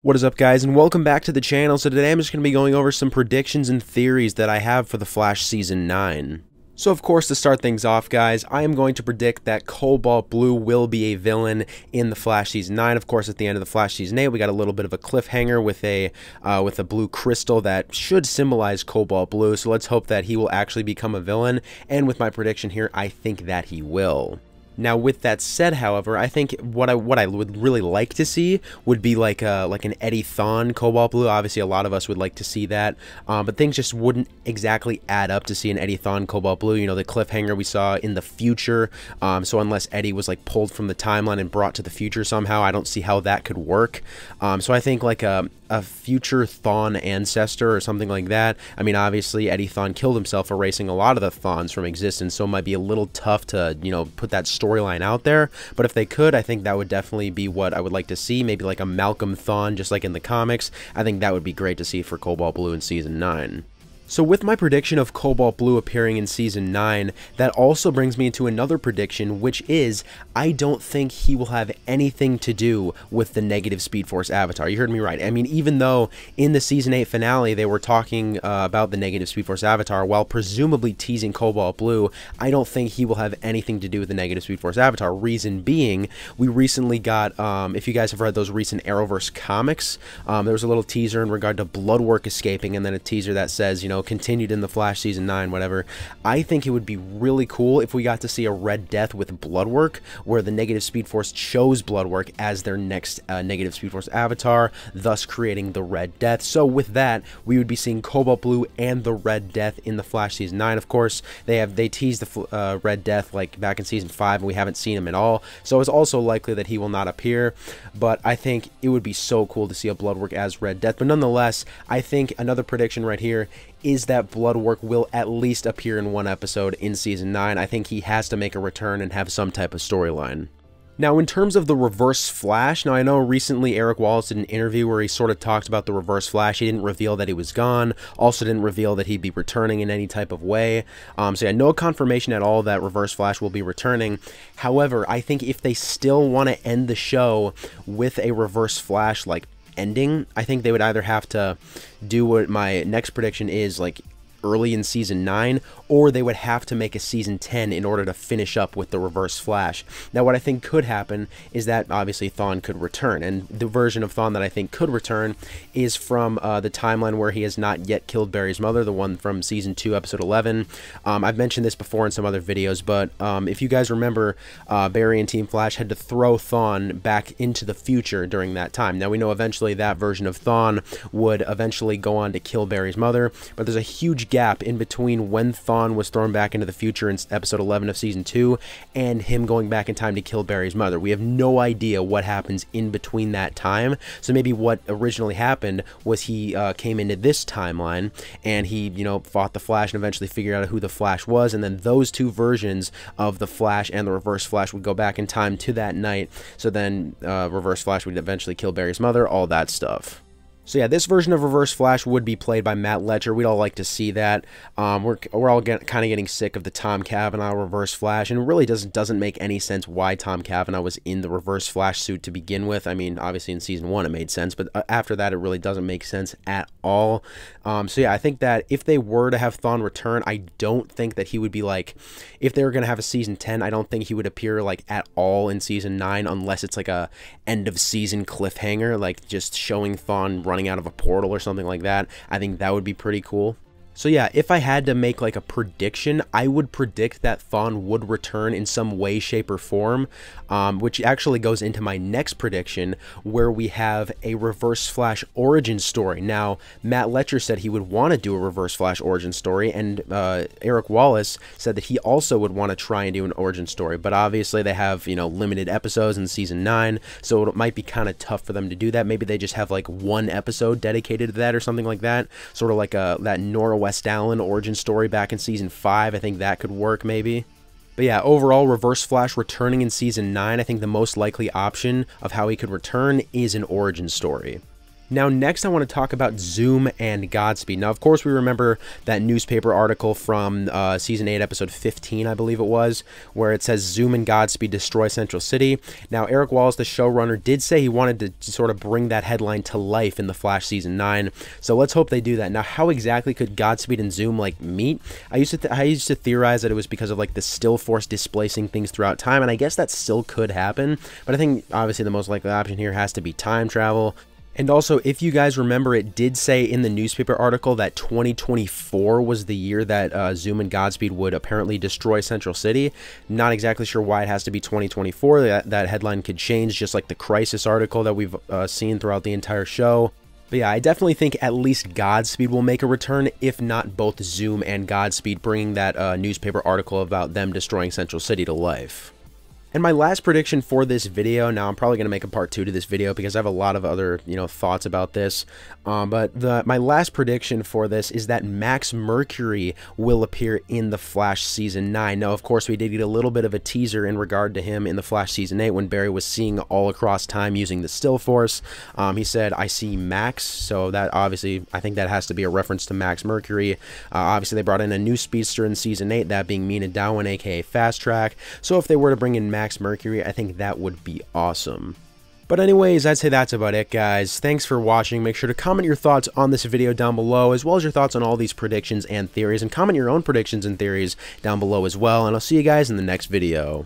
What is up, guys, and welcome back to the channel. So today I'm just going to be going over some predictions and theories that I have for The Flash Season 9. So of course, to start things off, guys, I am going to predict that Cobalt Blue will be a villain in The Flash Season 9. Of course, at the end of The Flash Season 8, we got a little bit of a cliffhanger with a blue crystal that should symbolize Cobalt Blue. So let's hope that he will actually become a villain. And with my prediction here, I think that he will. Now, with that said, however, I think what I would really like to see would be like an Eddie Thawne Cobalt Blue. Obviously, a lot of us would like to see that, but things just wouldn't exactly add up to see an Eddie Thawne Cobalt Blue. You know, the cliffhanger we saw in the future. So unless Eddie was like pulled from the timeline and brought to the future somehow, I don't see how that could work. So I think like a future Thawne ancestor or something like that. I mean, obviously, Eddie Thawne killed himself, erasing a lot of the Thawnes from existence, so it might be a little tough to, you know, put that storyline out there. But if they could, I think that would definitely be what I would like to see. Maybe like a Malcolm Thawne, just like in the comics. I think that would be great to see for Cobalt Blue in Season 9. So with my prediction of Cobalt Blue appearing in Season 9, that also brings me into another prediction, which is I don't think he will have anything to do with the negative Speed Force avatar. You heard me right. I mean, even though in the Season 8 finale they were talking about the negative Speed Force avatar while presumably teasing Cobalt Blue, I don't think he will have anything to do with the negative Speed Force avatar. Reason being, we recently got, if you guys have read those recent Arrowverse comics, there was a little teaser in regard to Bloodwork escaping, and then a teaser that says, you know, continued in the Flash Season 9, whatever. I think it would be really cool if we got to see a Red Death with Bloodwork, where the negative Speed Force chose Bloodwork as their next negative Speed Force avatar, thus creating the Red Death. So with that, we would be seeing Cobalt Blue and the Red Death in the Flash Season 9. Of course, they teased the Red Death like back in Season 5, and we haven't seen him at all, so it's also likely that he will not appear. But I think it would be so cool to see a Bloodwork as Red Death. But nonetheless, I think another prediction right here is that Bloodwork will at least appear in one episode in Season 9. I think he has to make a return and have some type of storyline. Now, in terms of the Reverse Flash, now I know recently Eric Wallace did an interview where he sort of talked about the Reverse Flash. He didn't reveal that he was gone, also didn't reveal that he'd be returning in any type of way. So yeah, no confirmation at all that Reverse Flash will be returning. However, I think if they still want to end the show with a Reverse Flash, like, ending, I think they would either have to do what my next prediction is, like early in Season 9, or they would have to make a Season 10 in order to finish up with the Reverse Flash. Now, what I think could happen is that obviously Thawne could return, and the version of Thawne that I think could return is from the timeline where he has not yet killed Barry's mother, the one from Season 2, Episode 11. I've mentioned this before in some other videos, but if you guys remember, Barry and Team Flash had to throw Thawne back into the future during that time. Now, we know eventually that version of Thawne would eventually go on to kill Barry's mother, but there's a huge gap in between when Thawne was thrown back into the future in Episode 11 of Season 2 and him going back in time to kill Barry's mother. We have no idea what happens in between that time, so maybe what originally happened was he came into this timeline and he, you know, fought the Flash and eventually figured out who the Flash was, and then those two versions of the Flash and the Reverse Flash would go back in time to that night, so then Reverse Flash would eventually kill Barry's mother, all that stuff. So yeah, this version of Reverse Flash would be played by Matt Letcher. We'd all like to see that. We're all kind of getting sick of the Tom Cavanaugh Reverse Flash, and it really doesn't make any sense why Tom Cavanaugh was in the Reverse Flash suit to begin with. I mean, obviously in Season 1 it made sense, but after that it really doesn't make sense at all. So yeah, I think that if they were to have Thawne return, I don't think that he would be like, if they were going to have a Season 10, I don't think he would appear like at all in Season 9 unless it's like a end of season cliffhanger, like just showing Thawne running out of a portal or something like that. I think that would be pretty cool. So yeah, if I had to make like a prediction, I would predict that Thawne would return in some way, shape, or form, which actually goes into my next prediction, where we have a Reverse Flash origin story. Now, Matt Letcher said he would want to do a Reverse Flash origin story, and Eric Wallace said that he also would want to try and do an origin story, but obviously they have, you know, limited episodes in Season 9, so it might be kind of tough for them to do that. Maybe they just have like one episode dedicated to that or something like that, sort of like that Nora West Allen origin story back in Season 5. I think that could work maybe. But yeah, overall, Reverse Flash returning in Season 9, I think the most likely option of how he could return is an origin story. Now, next I want to talk about Zoom and Godspeed. Now, of course, we remember that newspaper article from Season 8, Episode 15, I believe it was, where it says Zoom and Godspeed destroy Central City. Now, Eric Wallace, the showrunner, did say he wanted to sort of bring that headline to life in The Flash Season 9, so let's hope they do that. Now, how exactly could Godspeed and Zoom, like, meet? I used to theorize that it was because of, like, the still force displacing things throughout time, and I guess that still could happen, but I think, obviously, the most likely option here has to be time travel. And also, if you guys remember, it did say in the newspaper article that 2024 was the year that Zoom and Godspeed would apparently destroy Central City. Not exactly sure why it has to be 2024. That headline could change, just like the Crisis article that we've seen throughout the entire show. But yeah, I definitely think at least Godspeed will make a return, if not both Zoom and Godspeed, bringing that newspaper article about them destroying Central City to life. And my last prediction for this video, now I'm probably going to make a part 2 to this video because I have a lot of other, thoughts about this, but my last prediction for this is that Max Mercury will appear in The Flash Season 9. Now, of course, we did get a little bit of a teaser in regard to him in The Flash Season 8 when Barry was seeing all across time using the still force. He said, "I see Max," so that obviously, I think that has to be a reference to Max Mercury. Obviously, they brought in a new speedster in Season 8, that being Mina Dowen, aka Fast Track, so if they were to bring in Max Mercury, I think that would be awesome. But anyways, I'd say that's about it, guys. Thanks for watching. Make sure to comment your thoughts on this video down below, as well as your thoughts on all these predictions and theories, and comment your own predictions and theories down below as well, and I'll see you guys in the next video.